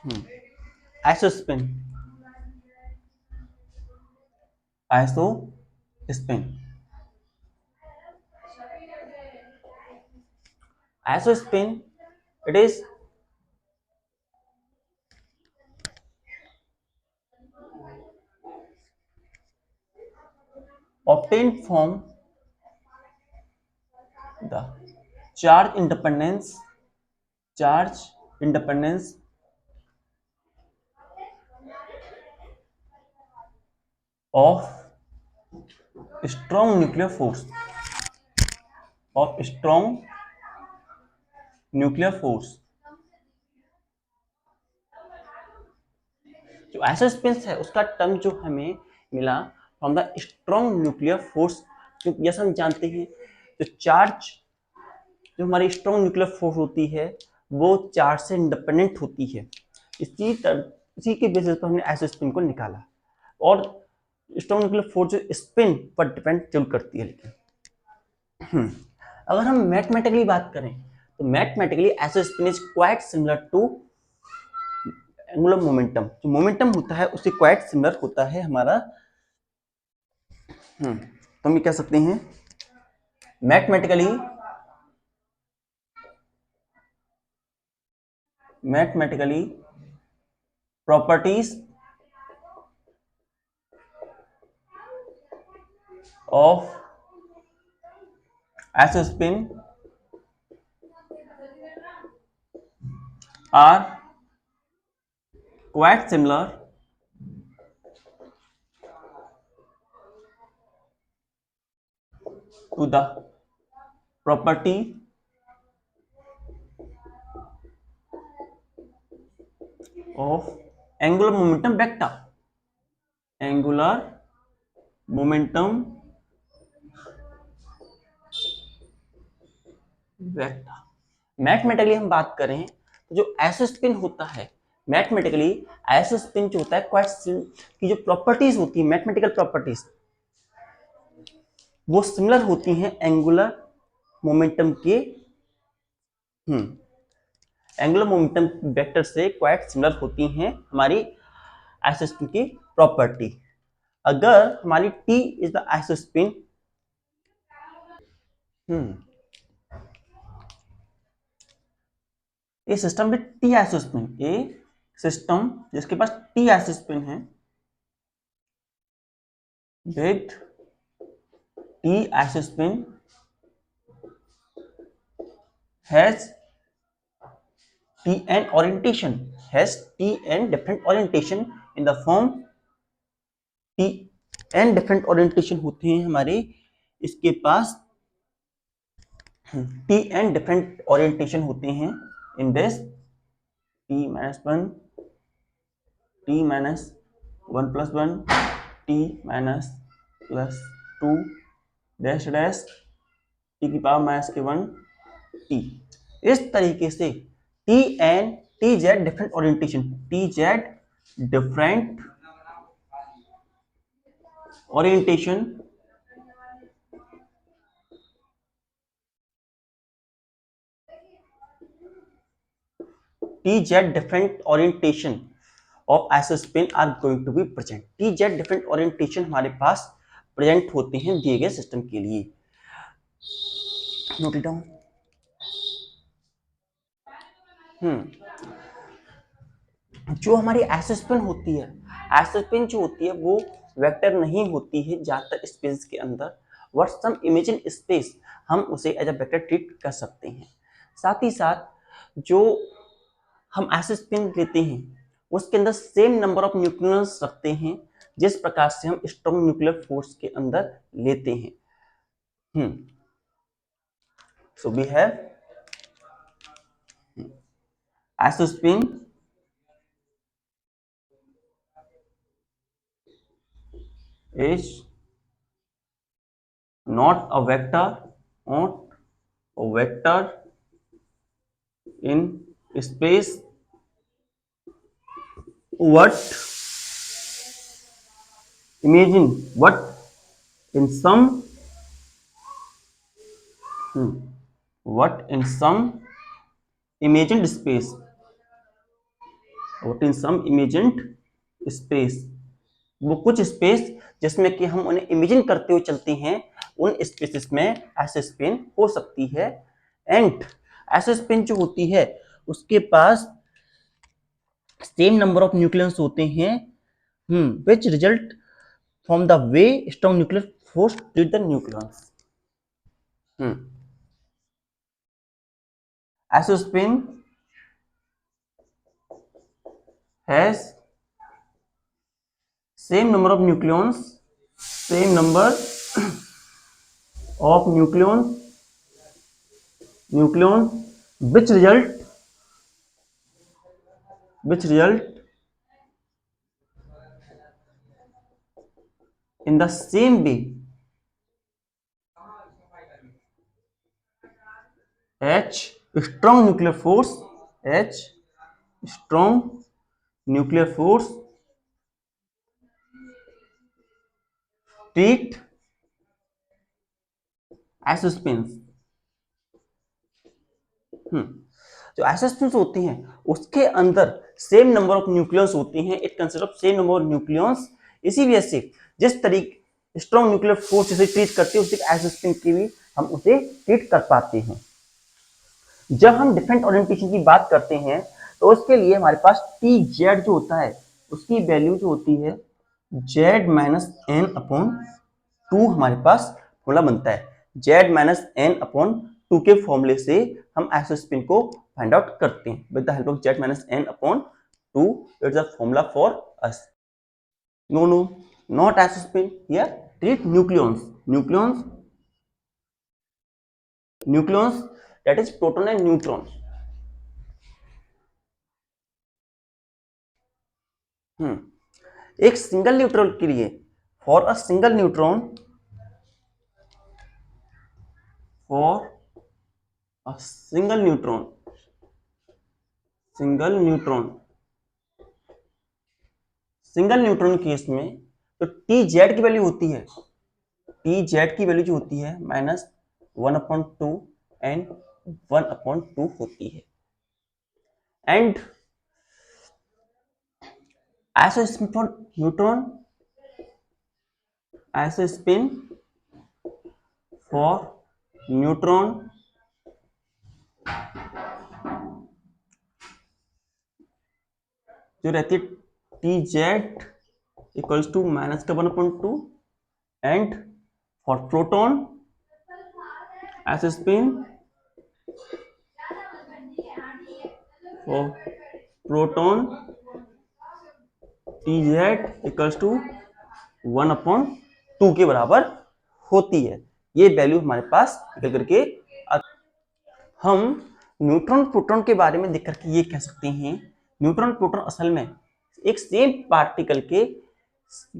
Isospin, isospin, isospin, it is obtained from the charge independence, charge independence of strong nuclear force, of strong nuclear force। जो आइसोस्पेस है उसका term जो हमें मिला from the strong nuclear force, क्योंकि जैसा हम जानते हैं तो चार्ज, जो हमारी स्ट्रॉन्ग न्यूक्लियर फोर्स होती है वो चार्ज से इंडिपेंडेंट होती है। इसी के बेसिस पर हमने आइसोस्पिन को निकाला। और स्ट्रॉन्ग न्यूक्लियर फोर्स जो स्पिन पर डिपेंड जरूर करती है। लेकिन अगर हम मैथमेटिकली बात करें तो mathematically isospin is quite similar to angular momentum. जो मोमेंटम होता है उससे क्वाइट सिमिलर होता है हमारा। तो हम कह सकते हैं mathematically properties of isospin are quite similar to the property of angular momentum vector, angular momentum vector। Mathematically हम बात करें तो जो आइसोस्पिन होता है, मैथमेटिकली आइसोस्पिन जो होता है क्वाइट की जो प्रॉपर्टीज होती है, मैथमेटिकल प्रॉपर्टीज वो सिमिलर होती हैं एंगुलर मोमेंटम के एंगुलर मोमेंटम वेक्टर से क्वाइट सिमिलर होती हैं हमारी आइसोस्पिन की प्रॉपर्टी। अगर हमारी T is the isospin, A system with T isospin, A system जिसके पास T आइसोस्पिन है with T isospin has Tn orientation, has Tn different orientation in the form Tn different orientation होते हैं हमारे इसके पास Tn different orientation होते हैं in this T minus 1, T minus 1 plus 1, T minus plus 2 dash dash T की power minus के 1 T। इस तरीके से Tn Tz different orientation, Tz different orientation Tz different orientation of isospin are going to be present। Tz different orientation हमारे पास present होते हैं दिए गए सिस्टम के लिए। Note it down. जो हमारी आइसोस्पिन होती है, आइसोस्पिन जो होती है वो वेक्टर नहीं होती है ज्यादातर स्पेस के अंदर। व्हाट सम इमेजिन स्पेस हम उसे एज अ वेक्टर ट्रीट कर सकते हैं। साथ ही साथ जो हम आइसोस्पिन लेते हैं उसके अंदर सेम नंबर ऑफ न्यूक्लियस रखते हैं जिस प्रकार से हम स्ट्रॉन्ग न्यूक्लियर फोर्स के अंदर लेते हैं। So we have isospin is not a vector in space। What imagine what in some what in some imagined space और इन सम इमेजिन्ड स्पेस, वो कुछ स्पेस जिसमें कि हम उन्हें इमेजिन करते हुए चलते हैं, उन स्पेसेस में ऐसे स्पिन हो सकती है। एंड ऐसे स्पिन जो होती है उसके पास सेम नंबर ऑफ न्यूक्लियस होते हैं, which result from the way strong nuclear force treat the nucleus. ऐसे spin has same number of nucleons, same number of nucleons which result in the same way H strong nuclear force, H strong nuclear force treat isospins। जो आइसोस्पिन्स होते हैं उसके अंदर same number of nucleus होते हैं, it consist of same number of nucleus. इसी वजह से जिस तरीके स्ट्रॉन्ग न्यूक्लियर फोर्स जिसे ट्रीट करते हैं उसी आइसोस्पिन की भी हम उसे ट्रीट कर पाते हैं। जब हम डिफरेंट ओरिएंटेशन की बात करते हैं तो उसके लिए हमारे पास टी जेड जो होता है उसकी वैल्यू जो होती है Z minus N upon two, हमारे पास फॉर्मूला बनता है Z minus N upon two के फॉर्मूले से हम आइसोस्पिन को फाइंड आउट करते हैं with the help of Z minus N upon two. It's the formula for us. No no, not isospin, here treat nucleons that is proton and neutron। एक single neutron के लिए for a single neutron case में तो T Z की value होती है, T Z की value जो होती है माइनस 1/2 एंड 1/2 होती है। And isospin for neutron, isospin for neutron जो रहती है T Z equals to minus का 1/2 and for proton isospin for proton T Z equals to 1/2 के बराबर होती है। ये वैल्यू हमारे पास निकल करके हम न्यूट्रॉन प्रोटॉन के बारे में देख करके ये कह सकते हैं न्यूट्रॉन प्रोटॉन असल में एक सेम पार्टिकल के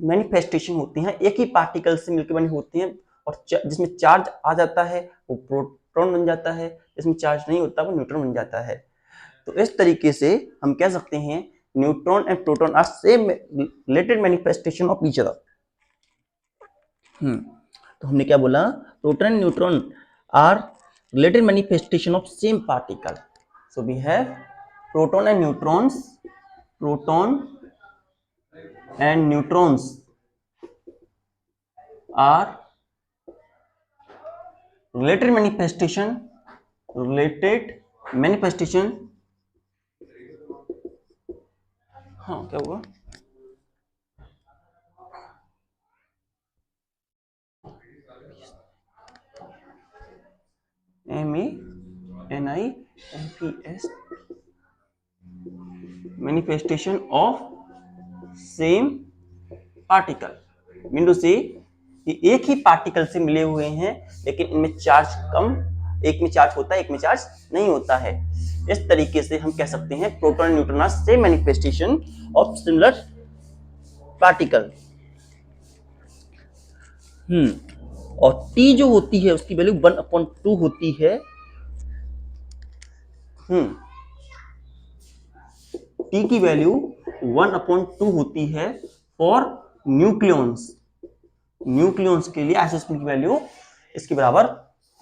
मैनिफेस्टेशन होते हैं, एक ही पार्टिकल से मिलकर बने होते हैं और जिसमें चार्ज आ जाता है वो प्रोटॉन बन जाता है, जिसमें चार्ज नहीं होता वो न्यूट्रॉन बन जाता है। तो इस तरीके से हम कह सकते हैं neutron and proton are same related manifestation of each other. तो हमने क्या बोला, proton and neutron are related manifestation of same particle। So we have proton and neutrons are related manifestation हाँ क्या हुआ MANIFEST manifestation of same particle, mean to say एक ही particle से मिले हुए हैं लेकिन इनमें चार्ज कम, एक में चार्ज होता है एक में चार्ज नहीं होता है। इस तरीके से हम कह सकते हैं proton and neutron are same manifestation of similar particle. और T जो होती है उसकी वैल्यू 1/2 होती है। T की वैल्यू 1/2 होती है फॉर न्यूक्लियॉन्स के लिए आइसोस्पिन की वैल्यू इसके बराबर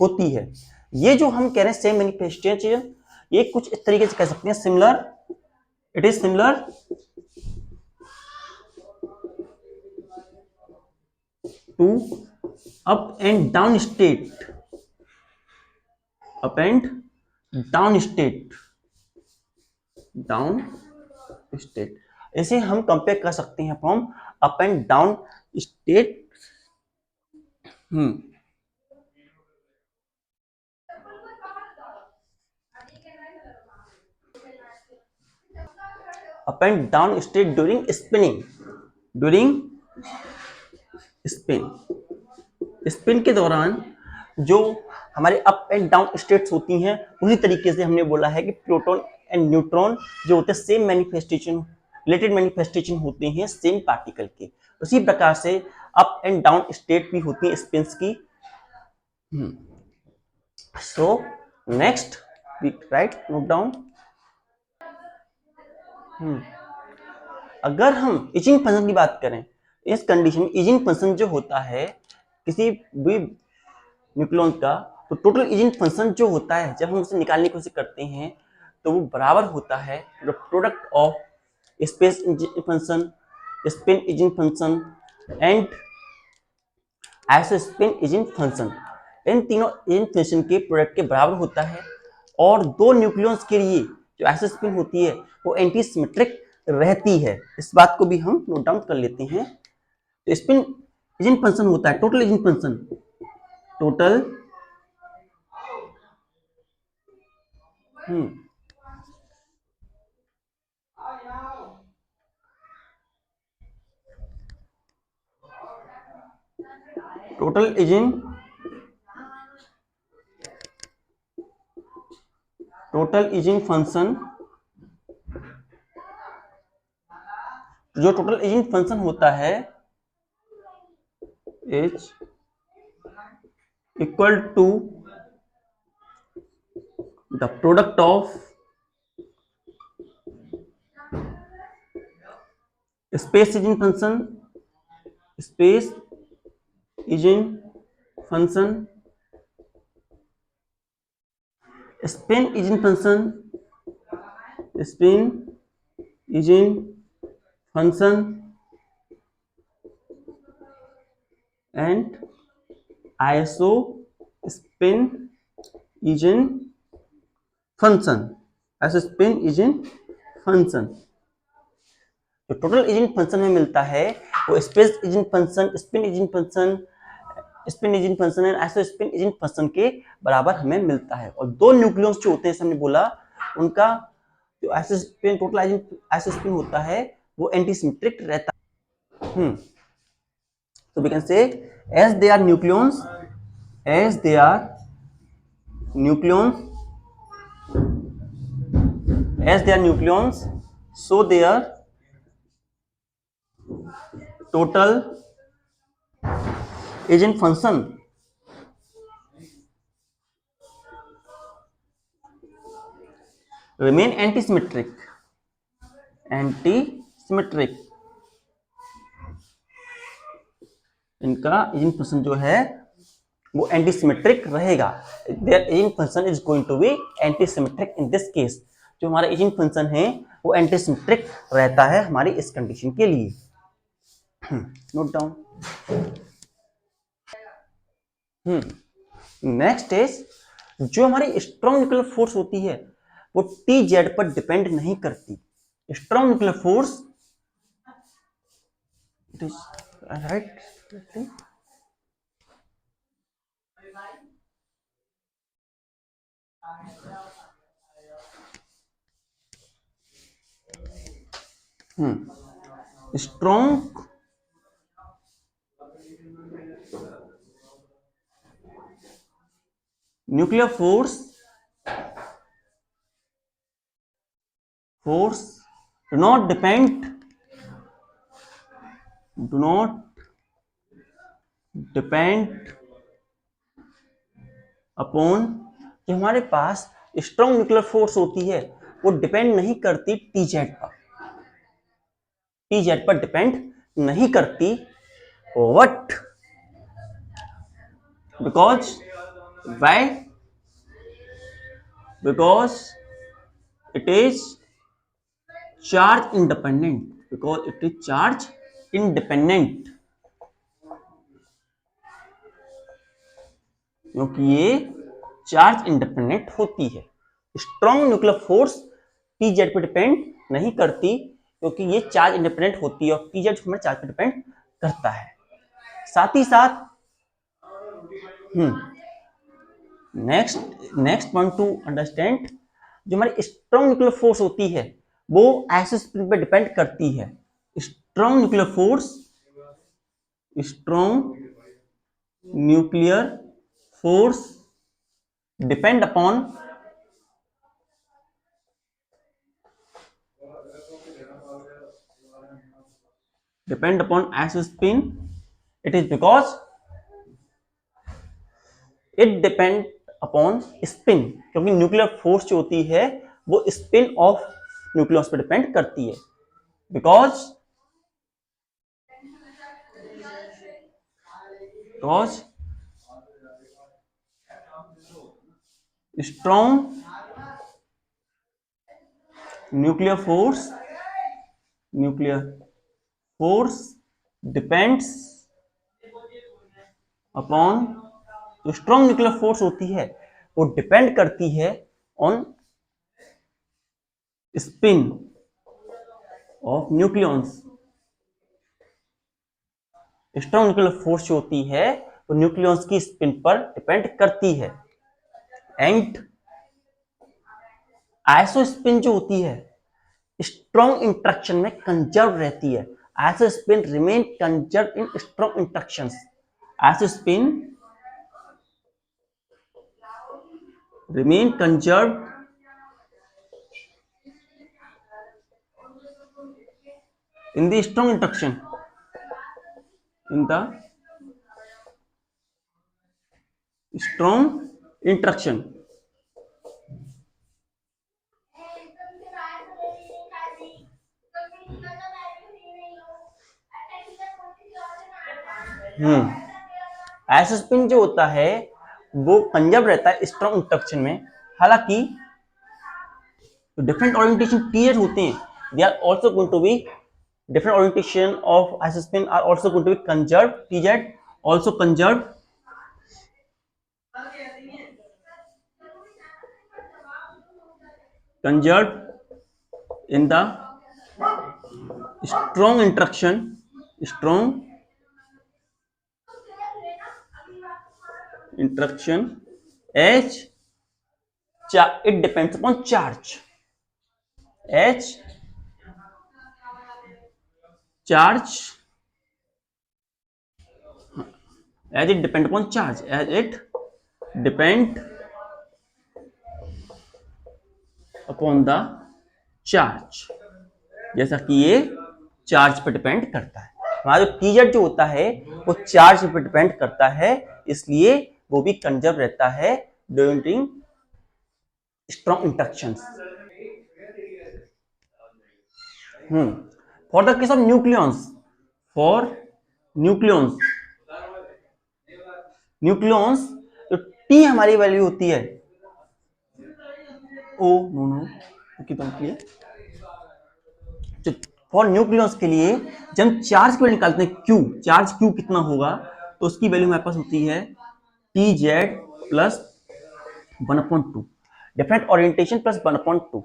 होती है। ये जो हम कह रहे हैं सेम मैनिफेस्टेशन, ये कुछ इस तरीके से कह सकते हैं similar It is similar to up and down state. Up and down state. Down state, इसे हम कंपेयर कर सकते हैं from up and down state. Up and down state during spinning. During spin, spin के दौरान जो हमारे अप एंड डाउन स्टेट्स होती हैं, उसी तरीके से हमने बोला है कि प्रोटॉन एंड न्यूट्रॉन जो होते हैं सेम मैनिफेस्टेशन, रिलेटेड मैनिफेस्टेशन होते हैं सेम पार्टिकल के। उसी प्रकार से अप एंड डाउन स्टेट भी होती है स्पिन्स की। So next we write note down. अगर हम इचिंग फंक्शन की बात करें, इस कंडीशन में इचिंग फंक्शन जो होता है किसी भी न्यूक्लियन का, तो टोटल इचिंग फंक्शन जो होता है जब हम उसे निकालने की कोशिश करते हैं तो वो बराबर होता है product of space etching function, spin etching function and isospin etching function. इन तीनों इचिंग फंक्शन के प्रोडक्ट के बराबर होता है। और दो न्यूक्लियॉन्स के लिए जो आइसो स्पिन होती है वो एंटी सिमेट्रिक रहती है। इस बात को भी हम नोट डाउन कर लेते हैं। तो स्पिन इचिंग फंक्शन होता है total itching function, total total itching function, जो टोटल इचिंग फंक्शन होता है is equal to the product of space etching function, space etching function, spin etching function, spin etching function and isospin etching function, isospin etching function. जो total itching function में मिलता है वो space etching function, spin etching function, spin etching function and isospin etching function के बराबर हमें मिलता है। और दो न्यूक्लियॉन्स जो होते हैं हमने बोला उनका जो iso spin total iso spin होता है वो एंटी सिमेट्रिक रहता है। So we can say as they are nucleons, as they are nucleons, as they are nucleons, so their total agent function remain antisymmetric, antisymmetric। इनका agent function जो है वो antisymmetric रहेगा। Their agent function is going to be antisymmetric in this case. जो हमारा agent function है वो antisymmetric रहता है हमारी इस कंडीशन के लिए। Note down. नेक्स्ट इज जो हमारी स्ट्रॉन्ग न्यूक्लियर फोर्स होती है वो टी जेड पर डिपेंड नहीं करती। Strong nuclear force it is right. Strong nuclear force do not depend upon, जो हमारे पास स्ट्रॉन्ग न्यूक्लियर फोर्स होती है वो डिपेंड नहीं करती टीजेड पर, टीजेड पर डिपेंड नहीं करती। What? Because why? Because it is charge independent, because it is charge independent, क्योंकि ये चार्ज इंडिपेंडेंट होती है। स्ट्रॉन्ग न्यूक्लियर फोर्स टीजेड पे डिपेंड नहीं करती, क्योंकि ये चार्ज इंडिपेंडेंट होती है और टीजेड हमारे चार्ज पे डिपेंड करता है। साथ ही साथ नेक्स्ट पॉइंट टू अंडरस्टैंड, जो हमारी स्ट्रॉन्ग न्यूक्लियर फोर्स होती है वो ऐसे स्पिन पे डिपेंड करती है। Strong nuclear force, strong nuclear force depend upon acid spin. It is because it depend upon spin, क्योंकि न्यूक्लियर फोर्स जो होती है वो स्पिन ऑफ न्यूक्लियस पे डिपेंड करती है। Because strong nuclear force depends upon, जो स्ट्रॉन्ग न्यूक्लियर फोर्स होती है वो डिपेंड करती है on spin off nucleons. Strong nuclear force जो होती है वो न्यूक्लियॉन्स की स्पिन पर डिपेंड करती है। एंड आइसो स्पिन जो होती है स्ट्रॉन्ग इंटरेक्शन में कंजर्व रहती है। Iso spin remain conserve in strong interactions. Iso spin remain conserve in the strong interaction, in the strong interaction. Isospin जो होता है वो कंजर्व रहता है स्ट्रॉन्ग इंटरेक्शन में। हालांकि डिफरेंट ओरिएंटेशन टीजेड होते हैं, they are also going to be different orientation of isospin are also going to be conserved. TZ also conserved. Conserved in the strong interaction. Strong interaction. H. It depends upon charge. H. Charge. As it depend upon charge. As it depend upon the charge, जैसा कि ये charge पर depend करता है। हमारा जो TZ जो होता है वो चार्ज पर डिपेंड करता है, इसलिए वो भी कंजर्व रहता है during strong interactions. For the case of nucleons, for nucleons जो टी हमारी वैल्यू होती है फॉर न्यूक्लियस के लिए जब हम चार्ज की वैल्यू निकालते हैं क्यू, चार्ज क्यू कितना होगा तो उसकी वैल्यू हमारे पास होती है T Z plus 1/2, different orientation plus 1/2।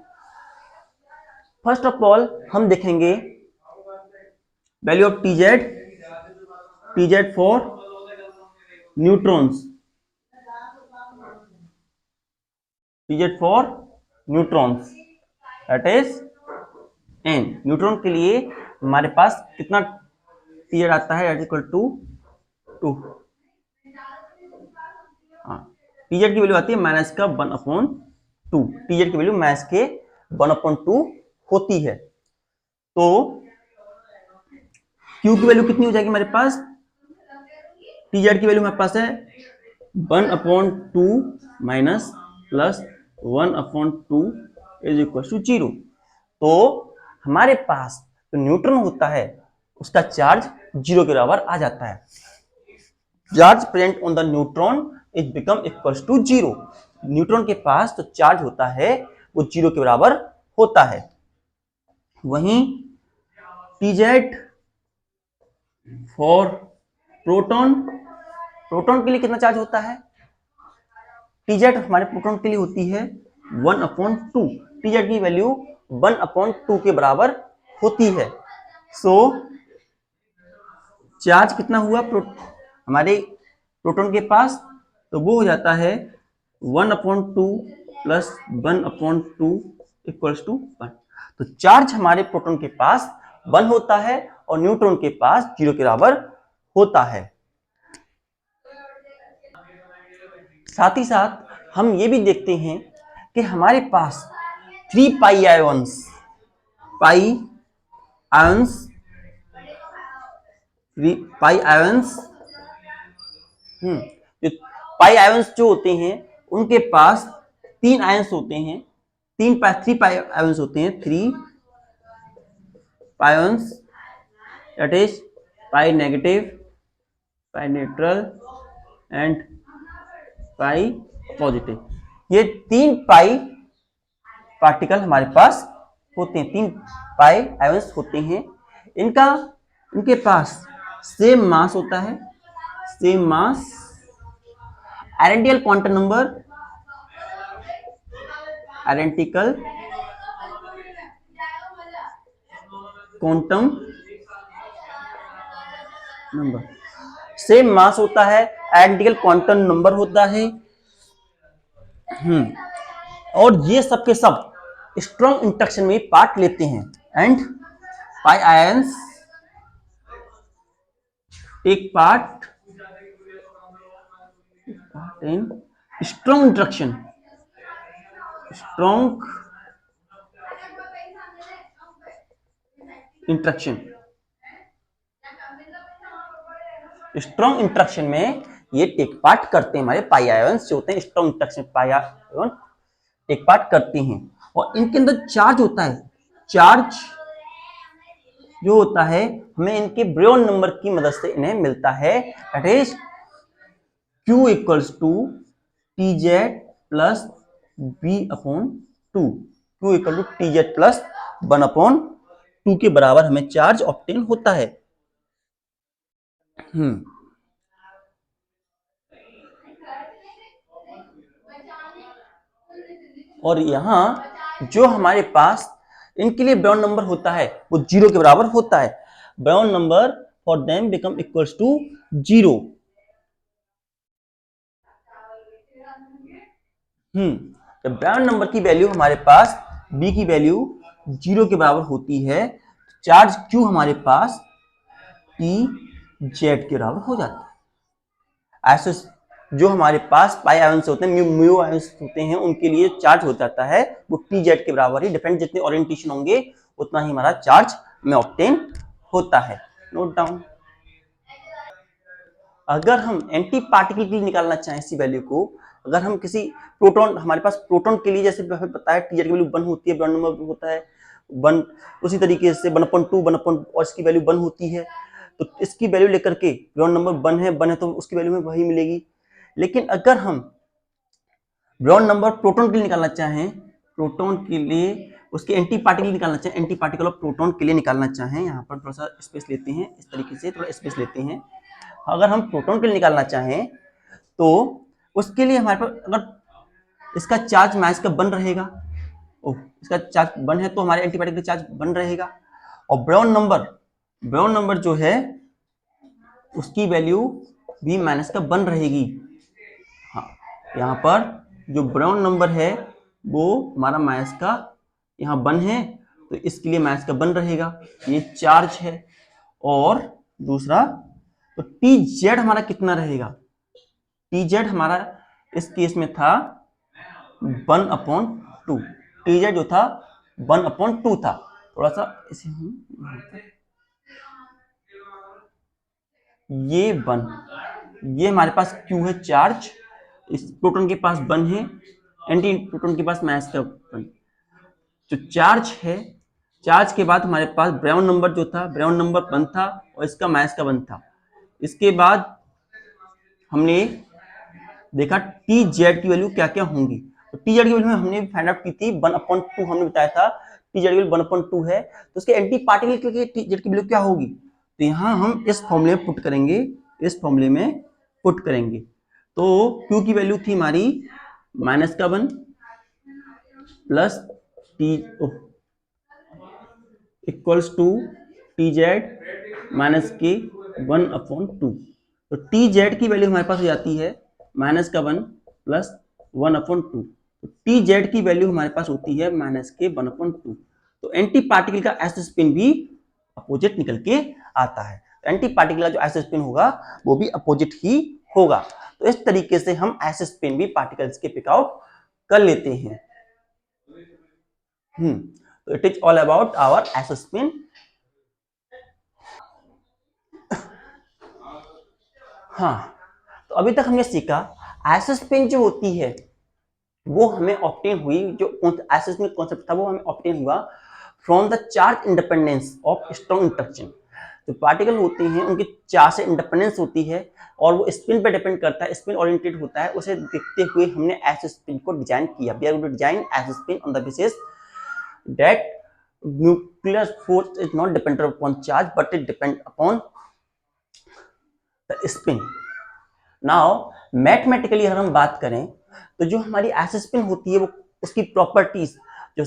First of all हम देखेंगे value of T Z for neutrons, TZ for neutrons that is an. Neutron के लिए हमारे पास कितना टीजेड आता है, दैट इक्वल टू 2। टीजेड की वैल्यू आती है माइनस का 1/2। टीजेड की वैल्यू माइनस के 1/2 होती है। तो क्यू की वैल्यू कितनी हो जाएगी हमारे पास, टीजेड की वैल्यू हमारे पास है 1/2 minus plus 1/2 is equal to 0। तो हमारे पास जो न्यूट्रॉन होता है उसका चार्ज 0 के बराबर आ जाता है। Charge present on the neutron is become equal to 0। Neutron के पास जो चार्ज होता है वो 0 के बराबर होता है। वहीं T Z for proton, proton के लिए कितना चार्ज होता है? टी जेड हमारे प्रोटॉन के लिए होती है 1/2। टी जेड की वैल्यू 1/2 के बराबर होती है। सो चार्ज कितना हुआ हमारे प्रोटॉन के पास? तो वो हो जाता है 1/2 प्लस 1/2 इक्वल्स टू 1। तो चार्ज हमारे प्रोटॉन के पास 1 होता है और न्यूट्रॉन के पास 0 के बराबर होता है। साथ ही साथ हम ये भी देखते हैं कि हमारे पास 3 पाई आयंस, पाई आयंस, पाई आयंस जो पाई आयंस जो होते हैं उनके पास 3 आयंस होते हैं, 3 पाई आयंस होते हैं, 3 pions, that is pi negative, pi neutral and pi positive. ये 3 पाई पार्टिकल हमारे पास होते हैं, 3 पाई आयंस होते हैं। इनके पास सेम मास होता है, same mass, identical quantum number, identical quantum number, same mass होता है, आइडेंटिकल क्वांटम नंबर होता है। और ये सब के सब स्ट्रॉन्ग इंटरेक्शन में पार्ट लेते हैं and pi ions take part in strong interaction, strong interaction, strong interaction में ये टेक पार्ट करते हैं। हमारे पाई आयंस जो होते हैं स्ट्रॉन्ग इंटरेक्शन पाई आयन टेक पार्ट करते हैं और इनके अंदर चार्ज होता है। चार्ज जो होता है हमें इनके ब्रियॉन नंबर की मदद से इन्हें मिलता है, that is Q equals to T Z plus B/2। Q equal to T Z plus 1/2 के बराबर हमें चार्ज ऑब्टेन होता है। और यहां जो हमारे पास इनके लिए ब्राउन नंबर होता है वो 0 के बराबर होता है। Brown number for them become equals to 0। Brown number की वैल्यू हमारे पास B की वैल्यू 0 के बराबर होती है, चार्ज Q हमारे पास टी जेड के बराबर हो जाता है। ऐसे जो हमारे पास पाई आयंस होते हैं, म्यू आयंस होते हैं, उनके लिए चार्ज हो जाता है वो टी जेड के बराबर ही, डिफरेंट जितने ओरिएंटेशन होंगे उतना ही हमारा चार्ज में ऑब्टेन होता है। Note down. अगर हम एंटी पार्टिकल के लिए निकालना चाहें इसी वैल्यू को, अगर हम किसी प्रोटॉन, हमारे पास प्रोटॉन के लिए जैसे हमें पता है टी जेड की वैल्यू 1 होती है, ब्राउन नंबर होता है 1, उसी तरीके से 1/2 1 और इसकी वैल्यू 1 होती है। तो इसकी वैल्यू लेकर के ब्राउन नंबर 1 है तो उसकी वैल्यू में वही मिलेगी। लेकिन अगर हम ब्राउन नंबर प्रोटॉन के लिए निकालना चाहें, प्रोटॉन के लिए उसके एंटी पार्टिकल निकालना चाहें, एंटी पार्टिकल ऑफ प्रोटॉन के लिए निकालना चाहें, यहाँ पर थोड़ा सा स्पेस लेते हैं, इस तरीके से थोड़ा स्पेस लेते हैं। अगर हम प्रोटॉन के लिए निकालना चाहें तो उसके लिए हमारे पास अगर इसका चार्ज माइनस का 1 रहेगा, इसका चार्ज 1 है तो हमारे एंटी पार्टिकल चार्ज 1 रहेगा। और ब्राउन नंबर जो है उसकी वैल्यू भी माइनस का 1 रहेगी। हाँ, यहाँ पर जो ब्राउन नंबर है वो हमारा माइनस का यहाँ 1 है तो इसके लिए माइनस का 1 रहेगा, ये चार्ज है। और दूसरा तो टी जेड हमारा कितना रहेगा? टी जेड हमारा इस केस में था 1/2, टी जेड जो था 1/2 था। थोड़ा सा इसे ये 1, ये हमारे पास क्यू है चार्ज, इस प्रोटॉन के पास 1 है, एंटी प्रोटॉन के पास माइनस का 1। जो चार्ज है, चार्ज के बाद हमारे पास ब्राउन नंबर जो था, ब्राउन नंबर 1 था और इसका माइनस का 1 था। इसके बाद हमने देखा टी जेड की वैल्यू क्या क्या होंगी। तो टी जेड की वैल्यू हमने फाइंड आउट की थी 1/2, हमने बताया था टी जेड की वैल्यू 1/2 है, तो उसके एंटी पार्टिकल की टी जेड की वैल्यू क्या होगी? तो यहाँ हम इस फॉर्मूले में पुट करेंगे, इस फॉर्मूले में पुट करेंगे। तो Q की वैल्यू थी हमारी -1 plus T equals to T Z minus के 1/2। तो टी जेड की वैल्यू हमारे पास हो जाती है -1 प्लस 1/2। तो टी जेड की वैल्यू हमारे पास होती है -1/2। तो एंटी पार्टिकल का एस स्पिन भी अपोजिट निकल के आता है। एंटी पार्टिकल का जो एस स्पिन होगा वो भी अपोजिट ही होगा। तो इस तरीके से हम एस स्पिन भी पार्टिकल्स के पिक आउट कर लेते हैं। तो it is all about our S spin. हाँ, तो अभी तक हमने सीखा एस स्पिन जो होती है वो हमें ऑब्टेन हुई, जो एस स्पिन कॉन्सेप्ट था वो हमें ऑब्टेन हुआ from the charge independence of strong interaction. जो पार्टिकल होते हैं उनकी चार्ज से इंडिपेंडेंस होती है और वो स्पिन पे डिपेंड करता है, स्पिन ओरिएंटेड होता है। उसे देखते हुए हमने एस स्पिन को डिजाइन किया। We are going to design S spin on the basis that nuclear force is not dependent upon charge but it depends upon the spin. Now mathematically अगर हम बात करें तो जो हमारी एस स्पिन होती है वो उसकी प्रॉपर्टीज जो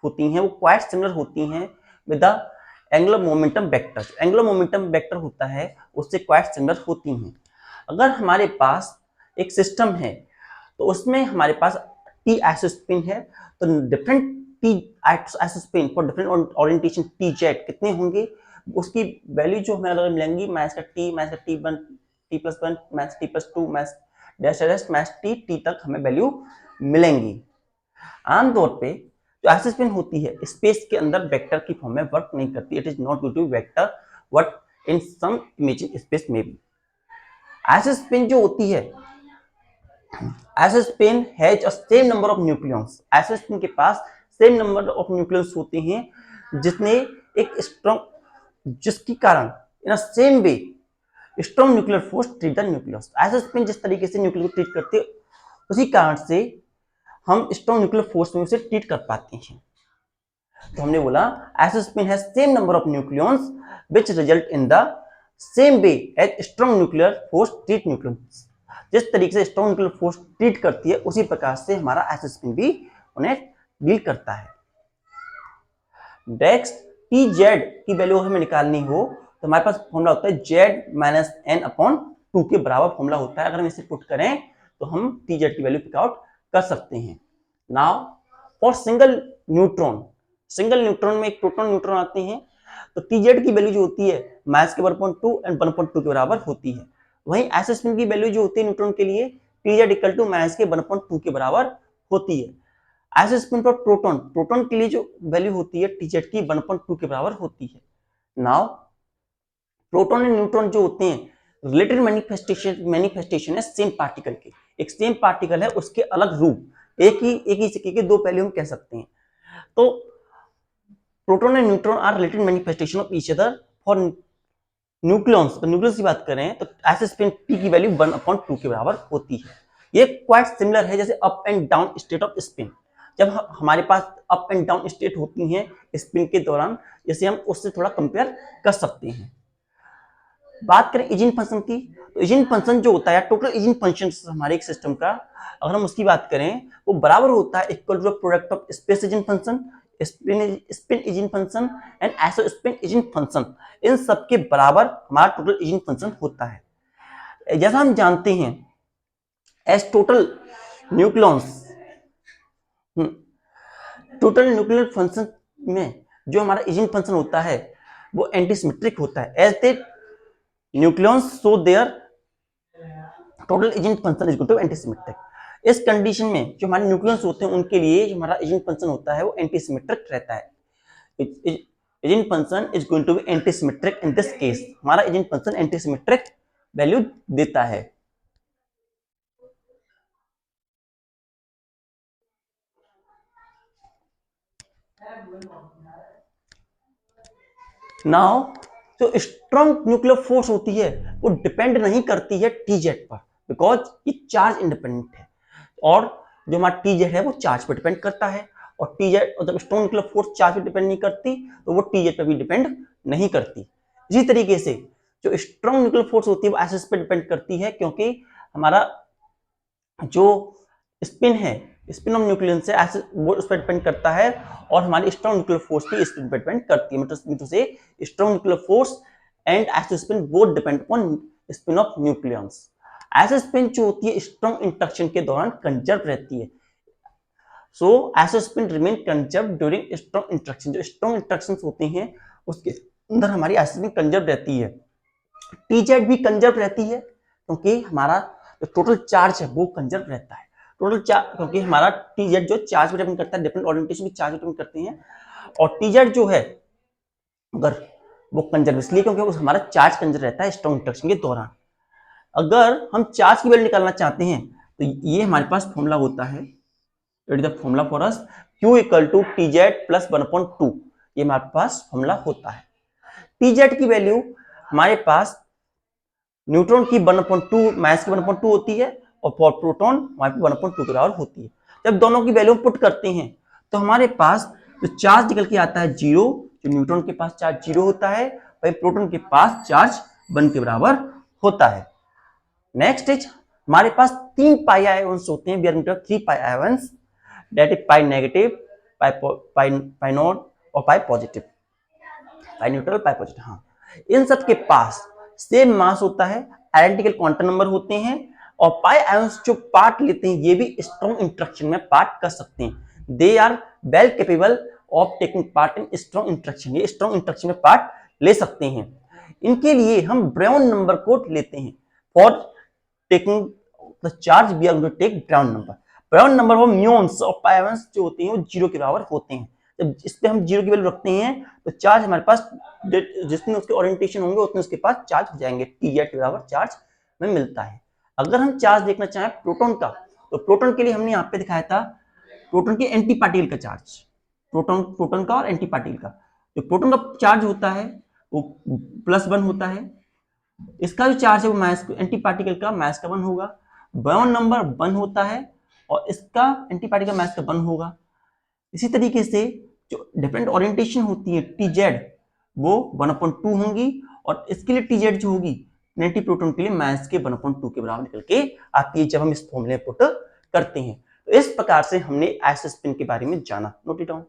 होती हैं वो क्वाइट सिमिलर होती हैं with the angular momentum vector. Angular momentum vector होता है उससे क्वाइट सिमिलर होती हैं। अगर हमारे पास एक सिस्टम है तो उसमें हमारे पास टी एस स्पिन है, तो different T S spin for different orientation T Z कितने होंगे, उसकी वैल्यू जो हमें अलग मिलेंगी -t1 t+1 -t+2 -t तक हमें वैल्यू मिलेंगी। आमतौर पे जो एस स्पिन होती है स्पेस के अंदर वेक्टर की फॉर्म में वर्क नहीं करती। It is not due to vector what in some imagine space में भी। एस स्पिन जो होती है S spin has a same number of nucleons. S spin के पास सेम नंबर ऑफ न्यूक्लियॉन्स होते हैं जिसने एक स्ट्रॉन्ग जिसके कारण in a same way strong nuclear force treat the nucleus. S spin जिस तरीके से न्यूक्लियर ट्रीट करते उसी कारण से हम स्ट्रॉन्ग न्यूक्लियर फोर्स में उसे ट्रीट कर पाते हैं। तो हमने बोला S spin has same number of nucleons which result in the same way as strong nuclear force treat nucleus. जिस तरीके से स्ट्रॉन्ग न्यूक्लियर फोर्स ट्रीट करती है उसी प्रकार से हमारा एस स्पिन भी उन्हें डील करता है। नेक्स्ट टी जेड की वैल्यू हमें निकालनी हो तो हमारे पास फॉर्मूला होता है z - n/2 के बराबर फॉर्मूला होता है। अगर हम इसे पुट करें तो हम टी जेड की वैल्यू पिक आउट कर सकते हैं। नाउ फॉर सिंगल न्यूट्रॉन में एक प्रोटॉन न्यूट्रॉन आते हैं तो टी जेड की वैल्यू जो होती है -2 एंड 1/2 के बराबर होती है। वहीं एस स्पिन की वैल्यू जो होती है न्यूट्रॉन के लिए टी जेड इक्वल टू -1/2 के बराबर होती है। एस स्पिन फॉर प्रोटॉन के लिए जो वैल्यू होती है टी जेड की 1/2 के बराबर होती है। नाउ प्रोटॉन एंड न्यूट्रॉन जो होते हैं रिलेटेड मैनिफेस्टेशन है सेम पार्टिकल के। एक सेम पार्टिकल है उसके अलग रूप, एक ही सिक्के के दो पहलू हम कह सकते हैं। तो proton and neutron are related manifestation of each other. For nucleons तो न्यूक्लियस की बात करें तो एस स्पिन पी की वैल्यू 1/2 के बराबर होती है। ये क्वाइट सिमिलर है जैसे up and down state off spin. जब हमारे पास अप एंड डाउन स्टेट होती हैं स्पिन के दौरान, जैसे हम उससे थोड़ा कंपेयर कर सकते हैं। बात करें इजिन फंक्शन की तो इजिन फंक्शन जो होता है टोटल इजिन फंक्शन हमारे एक सिस्टम का, अगर हम उसकी बात करें वो बराबर होता है equal to product of space eigen function, spin eigen function and isospin eigen function. इन सब के बराबर हमारा टोटल इजिन फंक्शन होता है। जैसा हम जानते हैं as total nucleons total nuclear function में जो हमारा इजिन फंक्शन होता है वो एंटीसिमेट्रिक होता है। As the nucleons so their total eigen function is equal to antisymmetric. इस कंडीशन में जो हमारे न्यूक्लियॉन्स होते हैं उनके लिए जो हमारा इजिन फंक्शन होता है वो एंटीसिमेट्रिक रहता है। Eigen function is going to be antisymmetric in this case. हमारा इजिन फंक्शन एंटीसिमेट्रिक वैल्यू देता है। नाउ जो स्ट्रॉन्ग न्यूक्लियर फोर्स होती है वो डिपेंड नहीं करती है टी जेड पर, बिकॉज ये चार्ज इंडिपेंडेंट है और जो हमारा टी जेड है वो चार्ज पर डिपेंड करता है। और टीजेड मतलब स्ट्रॉन्ग न्यूक्लियर फोर्स चार्ज पे डिपेंड नहीं करती तो वो टीजेड पे भी डिपेंड नहीं करती। इसी तरीके से जो स्ट्रॉन्ग न्यूक्लियर फोर्स होती है वो एसिड पे डिपेंड करती है, क्योंकि हमारा जो स्पिन है, स्पिन ऑफ न्यूक्लियन से एसिड वो उस पर डिपेंड करता है, और हमारी स्ट्रॉन्ग न्यूक्लियर फोर्स भी स्पिन पर डिपेंड करती है। मतलब से strong nuclear force and acid spin both depend upon spin off nucleons. Acid spin जो होती है स्ट्रॉन्ग इंटरेक्शन के दौरान कंजर्व रहती है। सो acid spin remain conserve during strong interaction. जो स्ट्रॉन्ग इंटरेक्शंस होते हैं उसके अंदर हमारी एसिड स्पिन कंजर्व रहती है। टीजेड भी कंजर्व रहती है क्योंकि हमारा जो टोटल चार्ज है वो कंजर्व रहता है। टोटल चार्ज क्योंकि हमारा टीजेड जो चार्ज पे डिपेंड करता है, डिफरेंट ओरिएंटेशन की चार्ज पे डिपेंड करते हैं, और टीजेड जो है अगर वो कंजर्व इसलिए क्योंकि वो हमारा चार्ज कंजर्व रहता है स्ट्रॉन्ग इंटरेक्शन के दौरान। अगर हम चार्ज की वैल्यू निकालना चाहते हैं तो ये हमारे पास फॉर्मूला होता है, it is the formula for us Q equal to T Z plus 1/2। ये हमारे पास फॉर्मूला होता है। टीजेड की वैल्यू हमारे पास न्यूट्रॉन की 1/2 मास की 1/2 होती है, और फॉर प्रोटॉन हमारे पास 1/2 के बराबर होती है। जब दोनों की वैल्यू पुट करते हैं तो हमारे पास जो चार्ज निकल के आता है 0, जो न्यूट्रॉन के पास चार्ज 0 होता है, वही प्रोटॉन के पास चार्ज 1 के बराबर होता है। नेक्स्ट इज हमारे पास 3 पाई आयंस होते हैं, we are going to have 3 pi ions, that is pi negative, pi not और pi positive, pi neutral pi positive. हाँ, इन सब के पास सेम मास होता है, आइडेंटिकल क्वांटम नंबर होते हैं, और पाई आयंस जो पार्ट लेते हैं ये भी स्ट्रॉन्ग इंटरेक्शन में पार्ट कर सकते हैं। They are well capable of taking part in strong interaction, ये स्ट्रॉन्ग इंटरेक्शन में पार्ट ले सकते हैं। इनके लिए हम ब्राउन नंबर को लेते हैं for taking the charge, we are going to take brown number. Brown number वो म्यून्स और पाई आयंस जो होते हैं वो 0 के बराबर होते हैं। जब इस पे हम 0 की वैल्यू रखते हैं तो चार्ज हमारे पास जितने उसके ओरिएंटेशन होंगे उतने उसके पास चार्ज हो जाएंगे, टीजेड के बराबर चार्ज में मिलता है। अगर हम चार्ज देखना चाहें प्रोटॉन का, तो प्रोटॉन के लिए हमने यहाँ पे दिखाया था प्रोटॉन के एंटी पार्टिकल का चार्ज, प्रोटॉन का और एंटी पार्टिकल का। जो प्रोटॉन का चार्ज होता है वो +1 होता है, इसका जो चार्ज है वो माइनस, एंटी पार्टिकल का माइनस का 1 होगा। बायोन नंबर 1 होता है और इसका एंटी पार्टिकल माइनस का 1 होगा। इसी तरीके से जो डिफरेंट ओरिएंटेशन होती है टीजेड वो 1/2 होंगी, और इसके लिए टीजेड जो होगी नेगेटिव प्रोटॉन के लिए माइनस के 1/2 के बराबर निकल के आती है जब हम इस फॉर्मूले पुट करते हैं। तो इस प्रकार से हमने एसिड स्पिन के बारे में जाना। Note it down.